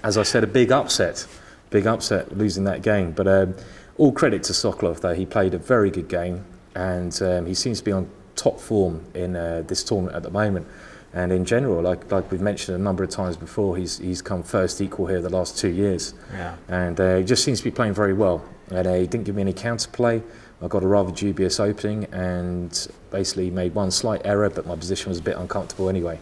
As I said, a big upset losing that game. But all credit to Sokolov, though. He played a very good game, and he seems to be on top form in this tournament at the moment. And in general, like we've mentioned a number of times before, he's come first equal here the last 2 years. Yeah. And he just seems to be playing very well. And he didn't give me any counterplay. I got a rather dubious opening and basically made one slight error, but my position was a bit uncomfortable anyway.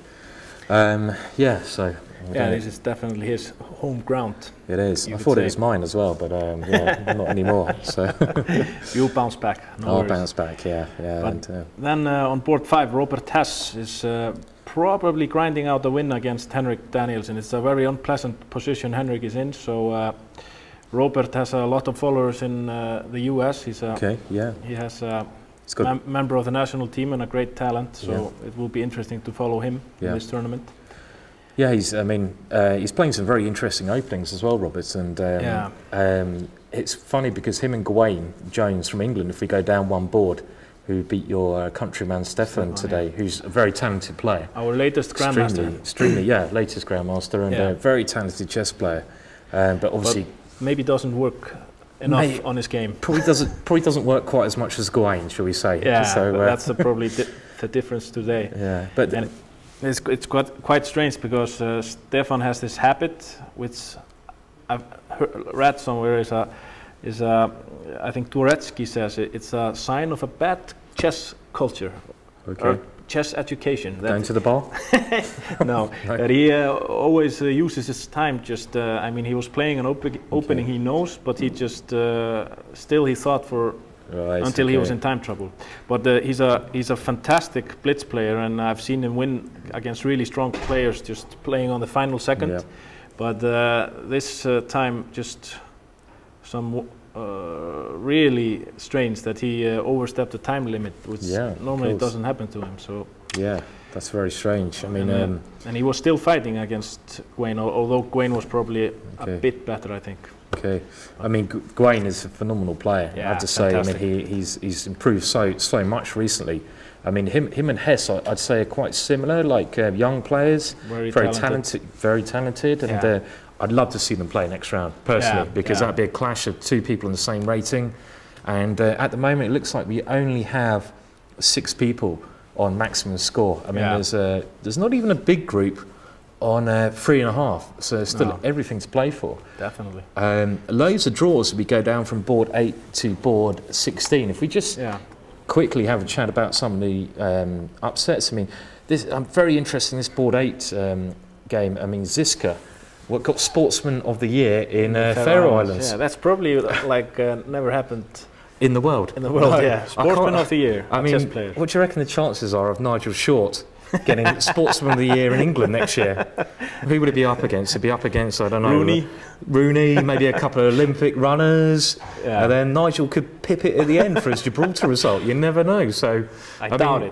Yeah, so... Yeah, this is definitely his home ground. It is. I thought it was mine as well, but yeah, not anymore. So you'll bounce back. I'll bounce back. Yeah. Then on board 5, Robert Hess is probably grinding out the win against Henrik Danielsen. It's a very unpleasant position Henrik is in. So Robert has a lot of followers in the US. He's he has a member of the national team and a great talent. So it will be interesting to follow him in this tournament. Yeah, he's playing some very interesting openings as well, Roberts, and it's funny because him and Gawain Jones from England, if we go down one board, who beat your countryman Stefan today, who's a very talented player. Our latest grandmaster. Extremely, latest grandmaster, and a very talented chess player, but obviously... But maybe doesn't work enough on his game. Probably doesn't work quite as much as Gawain, shall we say. Yeah, so, that's probably the difference today. Yeah, but... It's quite strange because Stefan has this habit, which I've read somewhere is I think Turetsky says it's a sign of a bad chess culture, or chess education. Going to the bar? No, that he always uses his time. Just I mean, he was playing an opening he knows, but he just still he thought for. Until he was in time trouble, but he's a fantastic blitz player, and I've seen him win against really strong players just playing on the final second. Yeah. But this time, just some really strange that he overstepped the time limit, which normally doesn't happen to him. So yeah, that's very strange. I mean, and he was still fighting against Gawain, although Gawain was probably a bit better, I think. Okay, I mean Gawain is a phenomenal player. I have to say. I mean he's improved so much recently. I mean him and Hess I'd say are quite similar, like young players, very talented, and I'd love to see them play next round personally because that'd be a clash of two people in the same rating. And at the moment it looks like we only have 6 people on maximum score. I mean there's not even a big group on 3.5, so there's still everything to play for. Definitely. Loads of draws as we go down from board 8 to board 16. If we just quickly have a chat about some of the upsets. I mean, I'm very interested in this board 8 game. I mean, Ziska, what got Sportsman of the Year in Faroe Islands. Yeah, that's probably like never happened. In the world? In the world, yeah. Sportsman of the Year, I mean, chess player. What do you reckon the chances are of Nigel Short getting Sportsman of the Year in England next year? Who would it be up against? It'd be up against, I don't know, Rooney, maybe a couple of Olympic runners, and then Nigel could pip it at the end for his Gibraltar result. You never know. So I doubt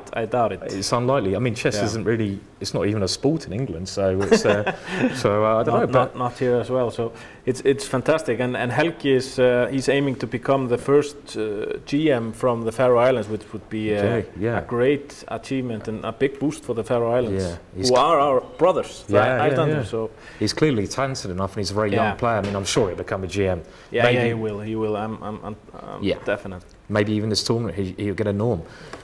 it. It's unlikely. I mean, chess isn't really, it's not even a sport in England, so it's I don't know. But not here as well. So it's fantastic, and Helgi is he's aiming to become the first GM from the Faroe Islands, which would be a great achievement and a big boost for the Faroe Islands, who are our brothers. So he's clearly talented enough, and he's a very young player. I mean, I'm sure he'll become a GM. Yeah, he will. I'm definite. Maybe even this tournament he'll get a norm.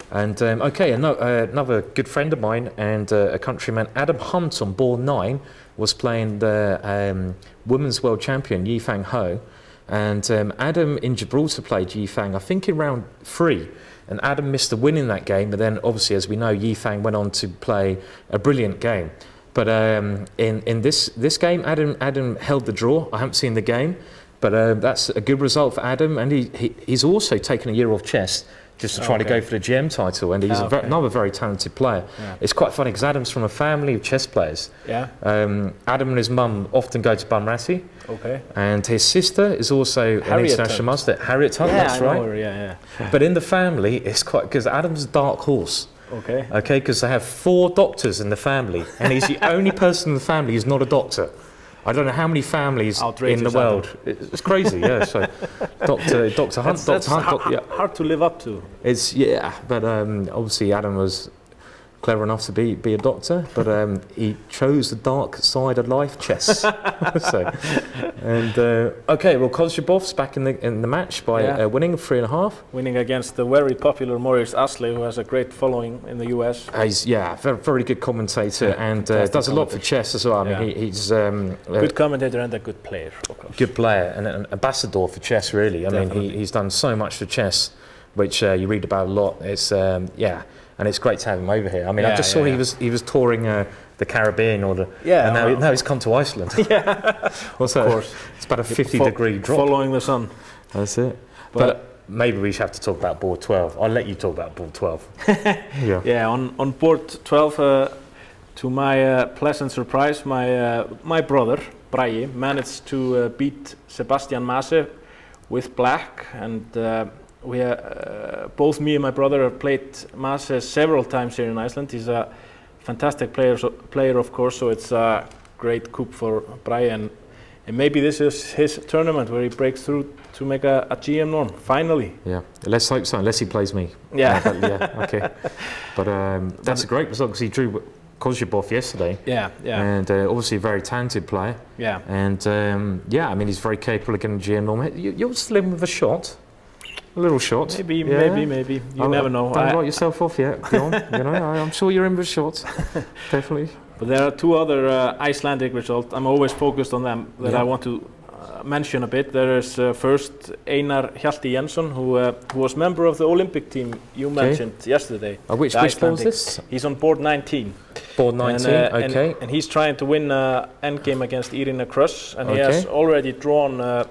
And another good friend of mine and a countryman, Adam Hunt, on board 9 was playing the women's world champion Yifang Ho, and Adam in Gibraltar played Yifang I think in round 3. And Adam missed the win in that game, but then obviously, as we know, Yifang went on to play a brilliant game. But in this game, Adam held the draw. I haven't seen the game, but that's a good result for Adam. And he's also taken a year off chess just to try to go for the GM title. And he's another very talented player. Yeah. It's quite funny because Adam's from a family of chess players. Yeah. Adam and his mum often go to Bunratty. Okay. And his sister is also an international master. Harriet Hunt, that's right. I know her, But in the family, it's quite, because Adam's a dark horse. Okay. Okay, because they have 4 doctors in the family, and he's the only person in the family who's not a doctor. I don't know how many families in the world. It's crazy, So Dr. Hunt, that's hard to live up to. It's but obviously Adam was clever enough to be a doctor, but he chose the dark side of life, chess. Okay, well, Kozhebov's back in the match by winning 3.5. Winning against the very popular Boris Avrukh, who has a great following in the US. He's very, very good commentator and does a lot for chess as well. I mean, he's a good commentator and a good player. Of course. Good player and an ambassador for chess, really. I mean, he's done so much for chess, which you read about a lot. It's and it's great to have him over here. I mean, I just saw he was touring the Caribbean and now he's come to Iceland. What's that? Of course. It's about a 50-degree drop. Following the sun. That's it. But maybe we should have to talk about board 12. I'll let you talk about board 12. On board 12, to my pleasant surprise, my brother, Bragi, managed to beat Sebastian Mase with black, and both me and my brother have played Mase several times here in Iceland. He's a fantastic player, of course, so it's a great coup for Bragi, and maybe this is his tournament where he breaks through to make a GM norm, finally. Yeah, let's hope so, unless he plays me. Okay. But that's a great result, because he drew Kozhebov yesterday. And obviously a very talented player. And I mean, he's very capable of getting a GM norm. You're still in with a shot. A little shot. Maybe. You never know. Don't write yourself off yet, Bjorn. I'm sure you're in with a shot. Definitely. But there are two other Icelandic results. I'm always focused on them that I want to mention a bit. There is first Einar Hjalti Jensson, who was member of the Olympic team you mentioned yesterday. Which board is this? He's on board 19. Board 19, and he's trying to win endgame against Irina Kruss, and he has already drawn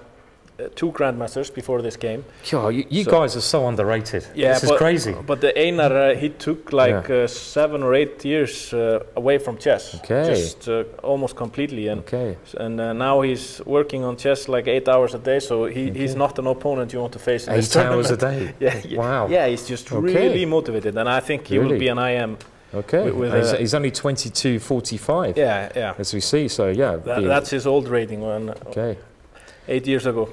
2 grandmasters before this game. You guys are so underrated. This is crazy. But the Einar, he took like 7 or 8 years away from chess, just almost completely. And now he's working on chess like 8 hours a day. So he's not an opponent you want to face in this tournament. 8 hours a day. Wow. Yeah, he's just really motivated, and I think he will be an IM. He's only 22.45. As we see. So that's his old rating. 8 years ago,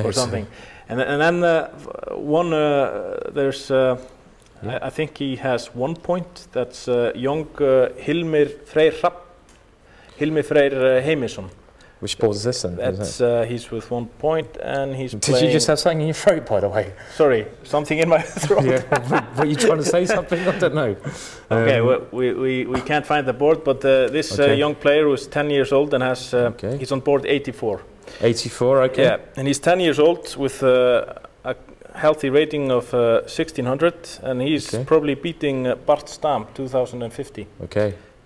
or something, and then there's I think he has 1 point. That's young Hilmir Freyr Heimisson. Which board is this then? That's he's with 1 point, and he's. Did you just have something in your throat, by the way? Sorry, something in my throat. Were you trying to say something? I don't know. We can't find the board, but this young player who's 10 years old and has he's on board 84. 84, Yeah, and he's 10 years old with a healthy rating of 1600, and he's probably beating Bart Stam 2050.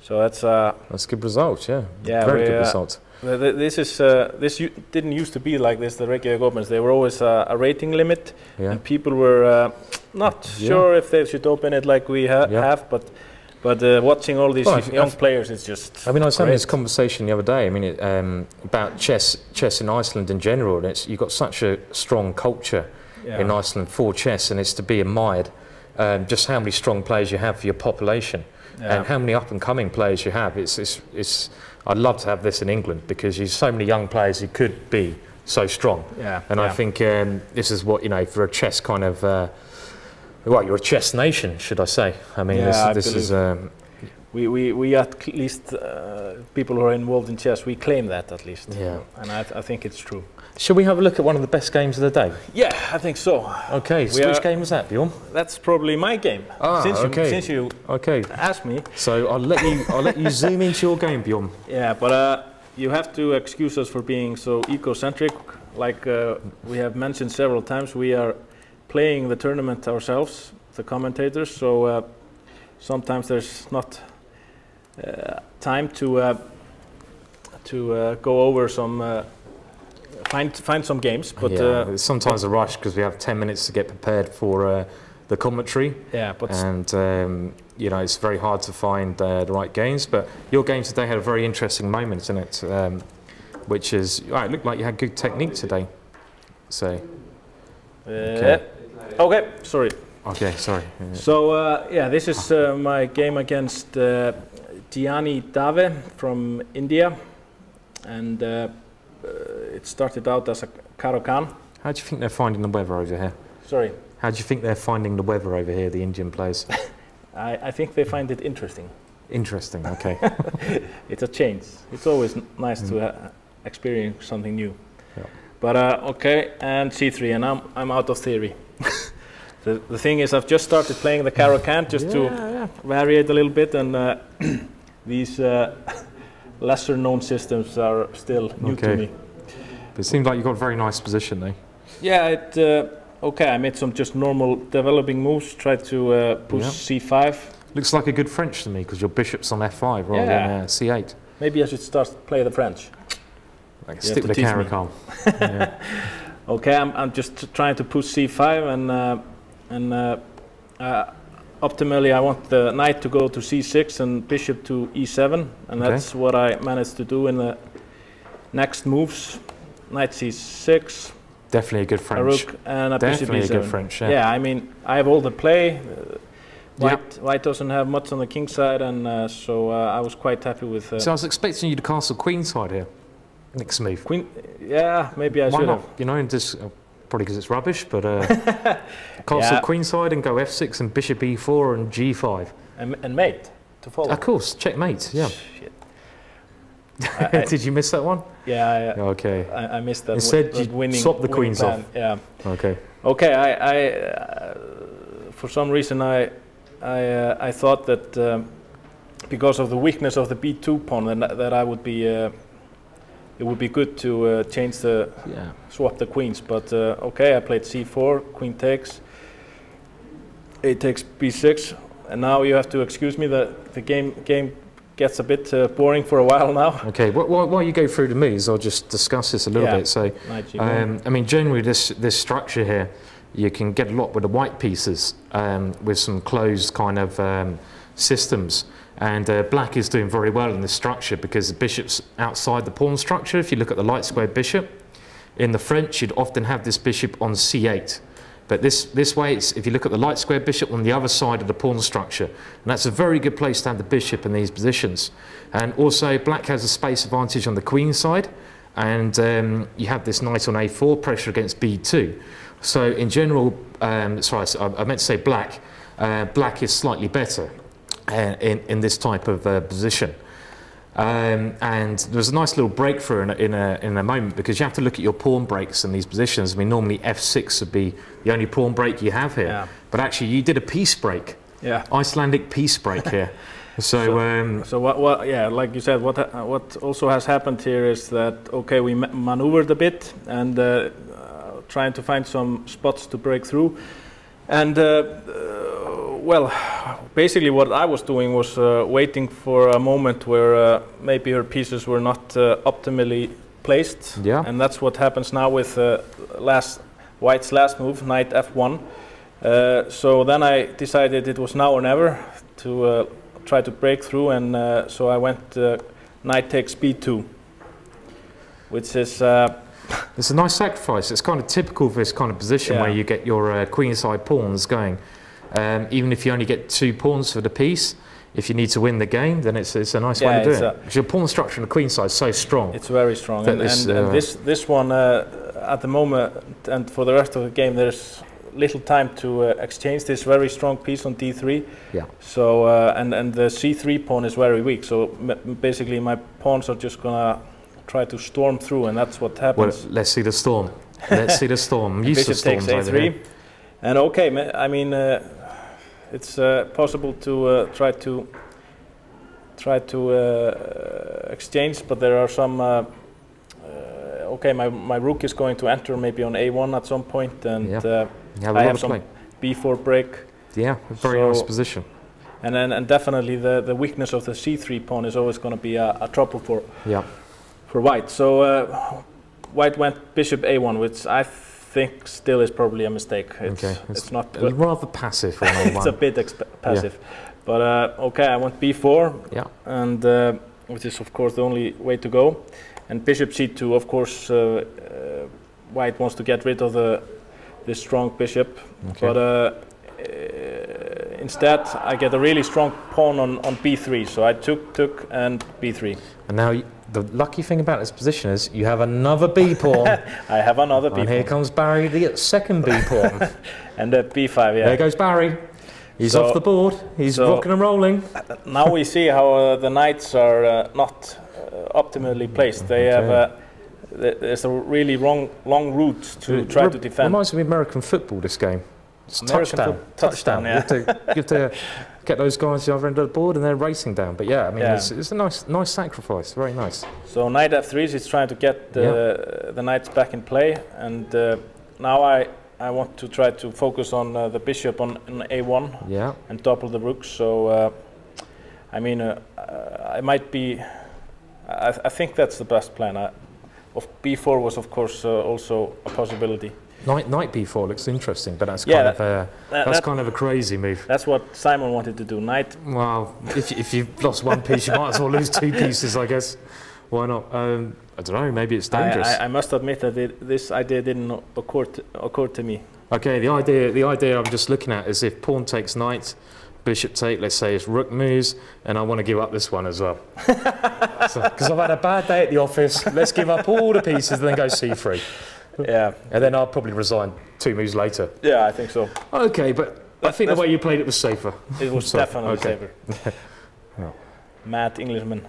So that's a good result. Very good result. This didn't used to be like this. The Reykjavik Opens, they were always a rating limit, and people were not sure if they should open it like we have, but watching all these young players, it's just. I mean, I was having this conversation the other day. I mean, about chess in Iceland in general, and you've got such a strong culture in Iceland for chess, and it's to be admired. Just how many strong players you have for your population, and how many up-and-coming players you have. I'd love to have this in England, because there's so many young players who could be so strong. I think this is what, for a chess kind of. You're a chess nation, should I say? I mean, this is. We at least people who are involved in chess, we claim that at least. And I think it's true. Shall we have a look at one of the best games of the day? Yeah, I think so. Okay, so which game was that, Bjorn? That's probably my game. Since you asked me. So I'll let you zoom into your game, Bjorn. Yeah, but you have to excuse us for being so egocentric. Like we have mentioned several times, we are playing the tournament ourselves, the commentators. So sometimes there's not time to go over some. Find some games, but sometimes a rush because we have 10 minutes to get prepared for the commentary. And it's very hard to find the right games. But your game today had a very interesting moment in it, which is it looked like you had good technique today. So sorry. So this is my game against Gianni Dave from India, and. It started out as a Caro-Kann. How do you think they're finding the weather over here? Sorry? How do you think they're finding the weather over here, the Indian players? I think they find it interesting. Interesting, okay. It's a change. It's always nice to experience something new. Yeah. But okay, and C3, and I'm out of theory. The thing is, I've just started playing the Caro-Can just to vary it a little bit, and these lesser known systems are still new to me. But it seems like you've got a very nice position though. Yeah, okay, I made some just normal developing moves, tried to push C5. Looks like a good French to me, because your bishop's on F5 rather than C8. Maybe I should start play the French. Like stick with the Caro-Can. Okay, I'm just trying to push C5, and optimally I want the knight to go to C6 and bishop to E7, and that's what I managed to do in the next moves. Knight C6. Definitely a good French. Avrukh and a Definitely bishop E7. A good French. Yeah, I mean, I have all the play. White doesn't have much on the king side, and so I was quite happy with. So I was expecting you to castle queen side here. Next move. Queen, yeah, maybe I should have. You know, and just probably because it's rubbish, but castle queen side and go F6 and bishop E4 and G5. And mate to follow. Of course, checkmate. Yeah. Shit. Did you miss that one? Yeah. Okay. I missed that. Instead, you swap the queens off. Yeah. Okay. Okay. I for some reason I thought that because of the weakness of the B2 pawn, that I would be. It would be good to change swap the queens, but okay, I played C4, queen takes, A takes B6, and now you have to excuse me that the game gets a bit boring for a while now. Okay, while you go through the moves, I'll just discuss this a little bit. So, I mean, generally this structure here, you can get a lot with the white pieces with some closed kind of systems. And black is doing very well in this structure because the bishop's outside the pawn structure. If you look at the light squared bishop, in the French you'd often have this bishop on C8. But this way, if you look at the light squared bishop on the other side of the pawn structure, and that's a very good place to have the bishop in these positions. And also black has a space advantage on the queen side, and you have this knight on A4, pressure against B2. So in general, sorry, I meant to say black. Black is slightly better. In this type of position, and there's a nice little breakthrough in a moment, because you have to look at your pawn breaks in these positions. I mean, normally F6 would be the only pawn break you have here, but actually you did a piece break, Icelandic piece break here. So what? Yeah, like you said, what also has happened here is that we maneuvered a bit and trying to find some spots to break through, and well, basically what I was doing was waiting for a moment where maybe her pieces were not optimally placed. Yeah. And that's what happens now with White's last move, knight F1. So then I decided it was now or never to try to break through, and so I went knight takes B2, which is... it's a nice sacrifice. It's kind of typical of this kind of position where you get your queenside pawns going. Even if you only get 2 pawns for the piece, if you need to win the game, then it's a nice way to do it. Because your pawn structure on the queen side is so strong. It's very strong. And this one, at the moment, and for the rest of the game, there's little time to exchange this very strong piece on D3. Yeah. So, and the C3 pawn is very weak. So basically my pawns are just going to try to storm through, and that's what happens. Well, let's see the storm. Let's see the storm. I'm used to storms over here. And I mean, it's possible to try to exchange, but there are some. My rook is going to enter maybe on A1 at some point, and I have some B4 break. Yeah, a very nice position. And then definitely the weakness of the C3 pawn is always going to be a trouble for White. So White went bishop A1, which I think still is probably a mistake. It's not rather passive. It's a bit passive, but I went B4, and which is of course the only way to go. And bishop C2, of course, White wants to get rid of this strong bishop, but instead I get a really strong pawn on B3. So I took and B3. And now the lucky thing about this position is you have another B pawn. I have another B pawn. And here comes Barry, the second B pawn. And B5, There goes Barry. He's off the board. He's rocking and rolling. Now we see how the knights are not optimally placed. They have there's a really long route to try to defend. Reminds me of American football, this game. It's touchdown. Yeah. You have to get those guys the other end of the board and they're racing down. But yeah, I mean, it's a nice sacrifice. Very nice. So knight f3 is trying to get the knights back in play, and now I want to try to focus on the bishop on a1 and topple the rooks. So I mean, I might be. I think that's the best plan. B4 was of course also a possibility. Knight b4 looks interesting, but that's kind of a crazy move. That's what Simon wanted to do. Knight. Well, if you've lost one piece, you might as well lose 2 pieces, I guess. Why not? I don't know. Maybe it's dangerous. I must admit that this idea didn't occur to me. Okay, the idea I'm just looking at is if pawn takes knight, bishop take. Let's say it's rook moves, and I want to give up this one as well. Because I've had a bad day at the office. Let's give up all the pieces, and then go c3. Yeah. And then I'll probably resign 2 moves later. Yeah, I think so. Okay, but I think the way you played it was safer. It was definitely safer. Mad Englishman.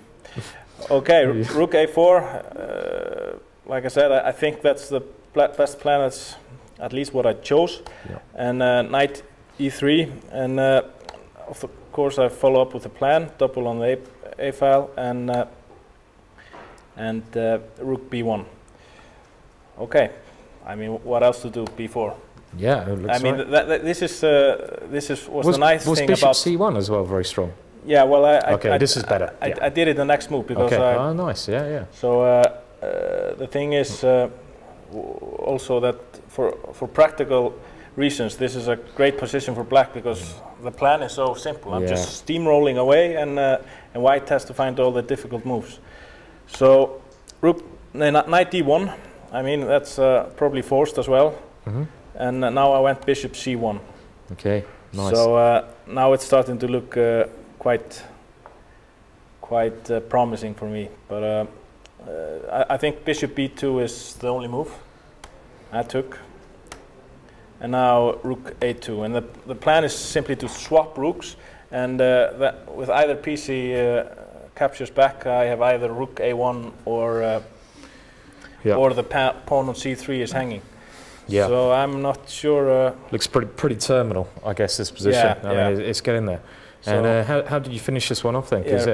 Okay, rook a4. Like I said, I think that's the best plan. That's at least what I chose. Yeah. And knight e3. And of course, I follow up with a plan. Double on the a file and rook b1. Okay, I mean, what else to do? b4. Yeah, it looks I mean, this was the nice was thing bishop about c1 as well, very strong. Yeah, well, this is better. I did it the next move because. Oh, nice. Yeah. So the thing is also that for practical reasons, this is a great position for black because the plan is so simple. I'm just steamrolling away, and white has to find all the difficult moves. So knight d1. I mean, that's probably forced as well. And now I went bishop c1. Okay, nice. So now it's starting to look quite promising for me. But I think bishop b2 is the only move I took. And now rook a2. And the plan is simply to swap rooks. And with either piece he captures back, I have either rook a1 or the pawn on c3 is hanging. Yeah. So I'm not sure. Looks pretty terminal, I guess, this position. I mean, it's getting there. So and how did you finish this one off then? Because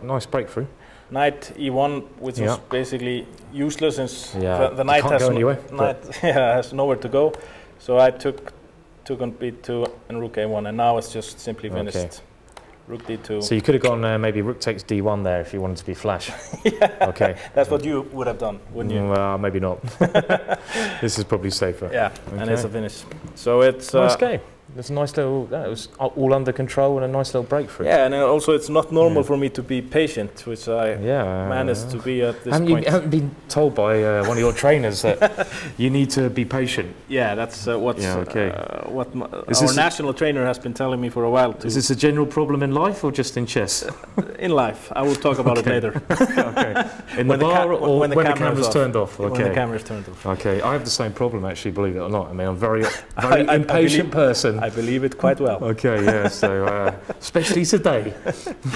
nice breakthrough. Knight e1, which was basically useless since the knight has nowhere to go. So I took on b2 and rook a1, and now it's just simply finished. Okay. Rook d2. So you could have gone maybe rook takes d1 there if you wanted to be flash. Okay. That's what you would have done, wouldn't you? Well, maybe not. This is probably safer. Yeah, and it's a finish. So it's nice game. It's a nice little. It was all under control and a nice little breakthrough. Yeah, and also it's not normal for me to be patient, which I managed to be at this point. You haven't been told by one of your trainers that you need to be patient. Yeah, that's what our national trainer has been telling me for a while. Is this a general problem in life or just in chess? In life, I will talk about it later. Okay. In the bar or when the camera's turned off? Okay. When the camera's turned off. Okay, I have the same problem actually, believe it or not. I mean, I'm very impatient person. I believe it quite well. Okay, yeah, so especially today.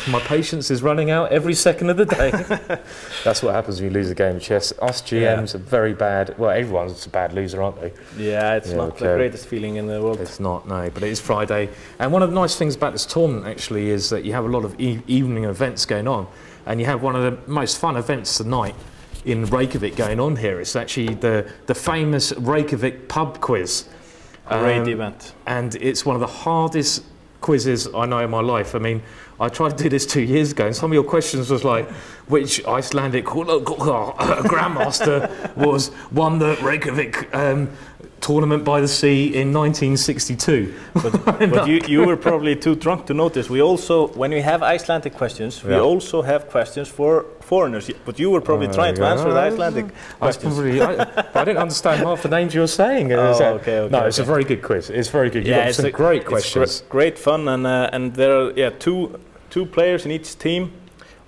My patience is running out every second of the day. That's what happens when you lose a game of chess. Us GMs are very bad. Well, everyone's a bad loser, aren't they? Yeah, it's not the greatest feeling in the world. It's not, no, but it is Friday. And one of the nice things about this tournament, actually, is that you have a lot of evening events going on. And you have one of the most fun events tonight in Reykjavik going on here. It's actually the famous Reykjavik pub quiz. Great event. And it's one of the hardest quizzes I know in my life. I mean, I tried to do this 2 years ago, and some of your questions was like, which Icelandic grandmaster won the Reykjavik tournament by the sea in 1962. But you were probably too drunk to notice. We also, when we have Icelandic questions, we also have questions for foreigners. But you were probably trying to answer the Icelandic questions. I didn't understand half the names you were saying. Okay. No, it's a very good quiz. It's very good. You've got some great questions. Great fun, and there are two players in each team.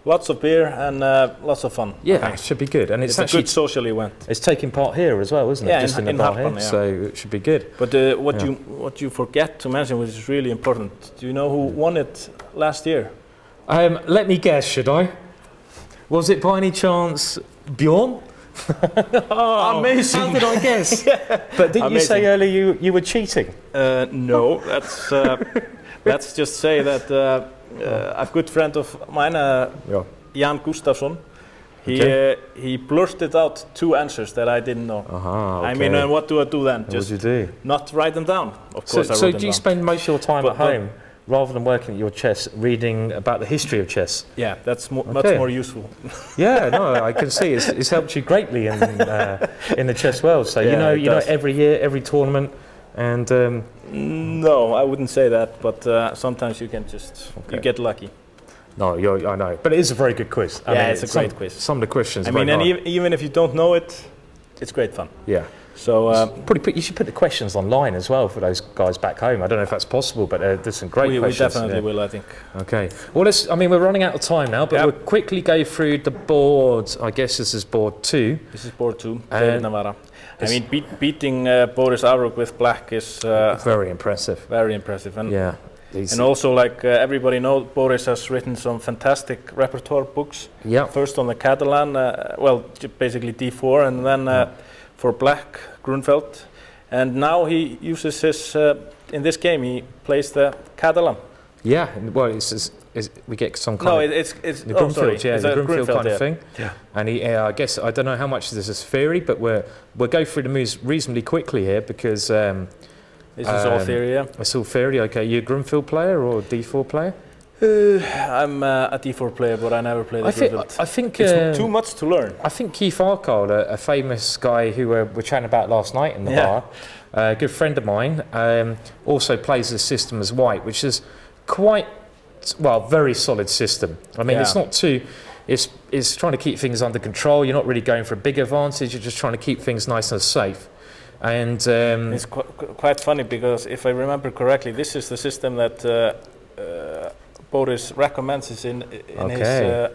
Lots of beer and lots of fun. Yeah, it should be good. And it's actually a good social event. It's taking part here as well, isn't it? Yeah, just in the bar here, so it should be good. But what you forget to mention, which is really important, do you know who won it last year? Let me guess, should I? Was it by any chance Bjorn? Oh, amazing! How did I guess? Yeah. But didn't you say earlier you were cheating? No, that's let's just say that a good friend of mine, Jan Gustafsson, he blurted out 2 answers that I didn't know. Okay. I mean, what do I do then? Just what do you do? Not write them down. Of course, so do you spend most of your time at home rather than working at your chess, reading about the history of chess? Yeah, that's much more useful. Yeah, no, I can see it's helped you greatly in the chess world. So you know every year, every tournament, and no, I wouldn't say that, but sometimes you can just you get lucky. No, I know, but it is a very good quiz. I mean, it's a great quiz. Some of the questions. I mean, and even if you don't know it, it's great fun. Yeah. So you should put the questions online as well for those guys back home. I don't know if that's possible, but there's some great questions. We definitely will, I think. Okay. Well, we're running out of time now, but we'll quickly go through the board. I guess this is board 2. This is board 2, David Navara. I mean, beating Boris Avrukh with black is very impressive. Very impressive. And yeah. And also, like everybody knows, Boris has written some fantastic repertoire books. Yeah. First on the Catalan, basically D4, and then for black, Grunfeld. And now he uses his, in this game, he plays the Catalan. Yeah, well, we get some kind of... No, it's the Grunfeld, it's the Grunfeld kind of thing. Yeah. And he, I guess, I don't know how much this is theory, but we'll go through the moves reasonably quickly here because... this is all theory, yeah. It's all theory, okay. You a Grunfeld player or a D4 player? I'm a D4 player, but I never played the Grunfeld. I think it's too much to learn. I think Keith Arkle, a famous guy who we're chatting about last night in the bar, a good friend of mine, also plays the system as white, which is quite, very solid system. I mean, it's not too... It's trying to keep things under control. You're not really going for a big advantage. You're just trying to keep things nice and safe. And it's quite funny because if I remember correctly, this is the system that Boris recommends in his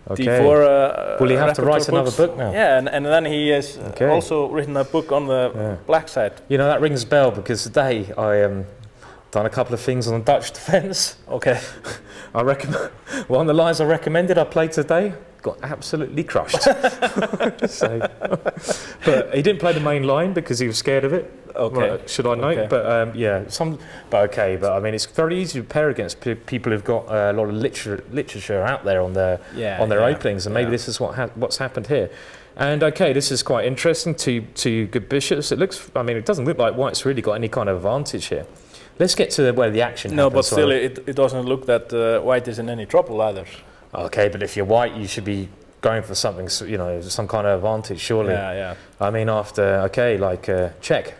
D4. Will he have to write another book now? Yeah, and then he has also written a book on the black side. You know, that rings a bell because today I done a couple of things on the Dutch defence. Okay. I recommend one of the lines I recommended I played today. Got absolutely crushed. But he didn't play the main line because he was scared of it. Okay. Should I note? Okay. But But I mean, it's very easy to pair against people who've got a lot of literature out there on their openings, and maybe this is what's happened here. And this is quite interesting. Two good bishops. It looks. I mean, it doesn't look like White's really got any kind of advantage here. Let's get to where the action happens. No, but still, it doesn't look that White is in any trouble either. Okay, but if you're White, you should be going for something, some kind of advantage, surely. Yeah. I mean, after, check.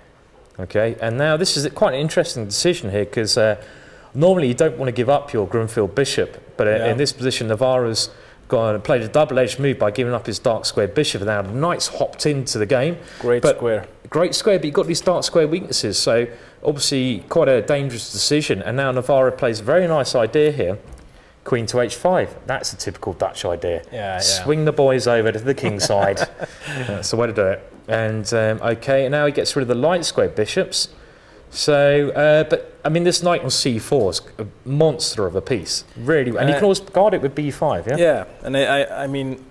Okay, and now this is quite an interesting decision here, because normally you don't want to give up your Grunfeld bishop, but in this position, Navara's played a double-edged move by giving up his dark square bishop, and now the knight's hopped into the game. Great square, but you've got these dark square weaknesses, so obviously quite a dangerous decision, and now Navara plays a very nice idea here. Queen to h5. That's a typical Dutch idea. Swing the boys over to the king side. That's the way to do it. And now he gets rid of the light square bishops. So, but I mean, this knight on c4 is a monster of a piece, really. And you can always guard it with b5. Yeah. Yeah, and I mean,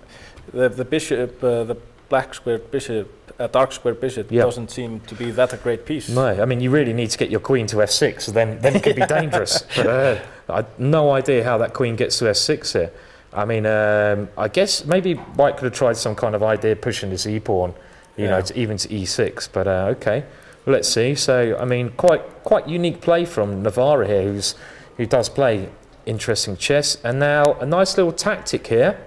the bishop, the black square bishop. A dark square bishop doesn't seem to be that a great piece. No, I mean, you really need to get your queen to f6, then it could be dangerous. But I have no idea how that queen gets to f6 here. I mean, I guess maybe White could have tried some kind of idea pushing this e-pawn, even to e6. But okay, well, let's see. So, I mean, quite unique play from Navara here, who does play interesting chess. And now a nice little tactic here.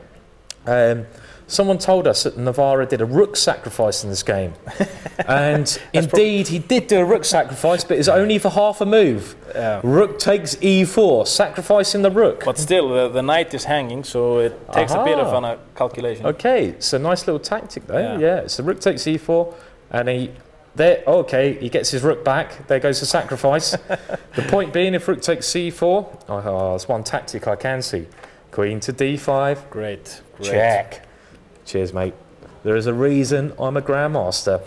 Someone told us that Navara did a rook sacrifice in this game. And indeed, he did do a rook sacrifice, but it's only for half a move. Rook takes e4, sacrificing the rook. But still, the knight is hanging, so it takes a bit of a calculation. Okay, so nice little tactic though. Yeah, so rook takes e4, and he gets his rook back. There goes the sacrifice. The point being, if rook takes c4, that's one tactic I can see. Queen to d5. Great. Check. Cheers, mate. There is a reason I'm a grandmaster.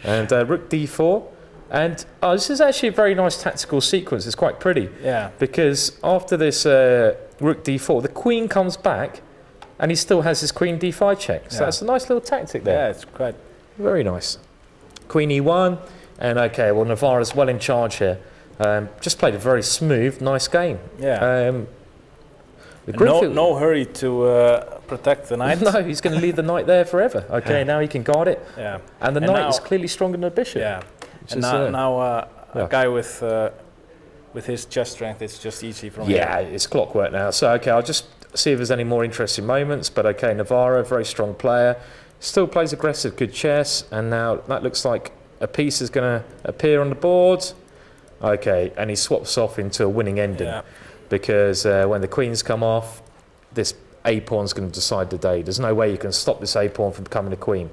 And rook d4. And this is actually a very nice tactical sequence. It's quite pretty. Yeah. Because after this rook d4, the queen comes back, and he still has his queen d5 check. So that's a nice little tactic there. Yeah, it's quite very nice. Queen e1, and okay, well, Navara's well in charge here. Just played a very smooth, nice game. Yeah. No hurry to protect the knight. No, he's going to leave the knight there forever. Okay, now he can guard it. Yeah. And the knight is clearly stronger than the bishop. Yeah. And now a guy with his chess strength, it's just easy from here. Yeah, it's clockwork now. So, okay, I'll just see if there's any more interesting moments. But, okay, Navara, very strong player. Still plays aggressive, good chess. And now that looks like a piece is going to appear on the board. Okay, and he swaps off into a winning ending. Yeah. Because when the queens come off, this a-pawn's going to decide the day. There's no way you can stop this a-pawn from becoming a queen.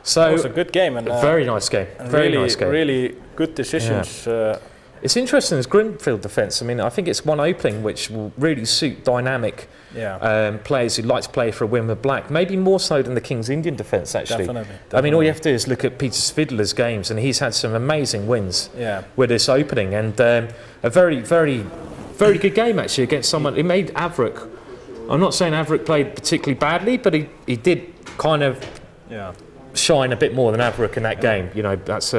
So it was a good game. And, very nice game. Very nice game. Really good decisions. Yeah. It's interesting, this Grünfeld defence. I mean, I think it's one opening which will really suit dynamic players who like to play for a win with black. Maybe more so than the King's Indian defence, actually. Definitely. I mean, all you have to do is look at Peter Svidler's games, and he's had some amazing wins with this opening. And a very, very, very good game, actually, against someone. He made Avrukh. I'm not saying Avrukh played particularly badly, but he did kind of shine a bit more than Avrukh in that game. You know, that's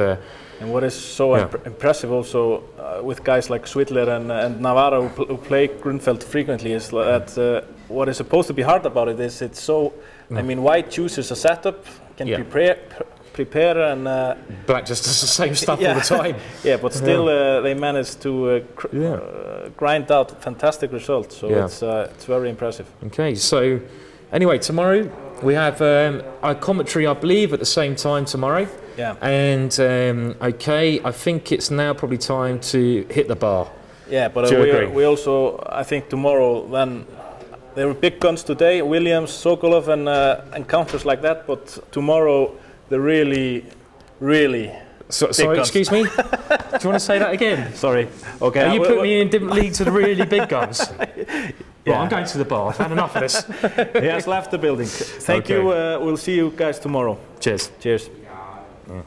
and what is so impressive also with guys like Svidler and Navara who play Grünfeld frequently is that what is supposed to be hard about it is it's so. I mean, white chooses a setup, can prepare and black just does the same stuff all the time. Yeah, but still they manage to grind out fantastic results. So it's very impressive. Okay, so anyway, tomorrow we have our commentary, I believe, at the same time tomorrow. Yeah. And okay, I think it's now probably time to hit the bar. Yeah, but we also, I think tomorrow then. There were big guns today, Williams, Sokolov and counters like that, but tomorrow the really sorry, excuse me? Do you want to say that again? Sorry. Okay. You put me in a different league to the really big guns. Well, I'm going to the bar. I've had enough of this. He has left the building. Thank you. We'll see you guys tomorrow. Cheers. Cheers. Yeah.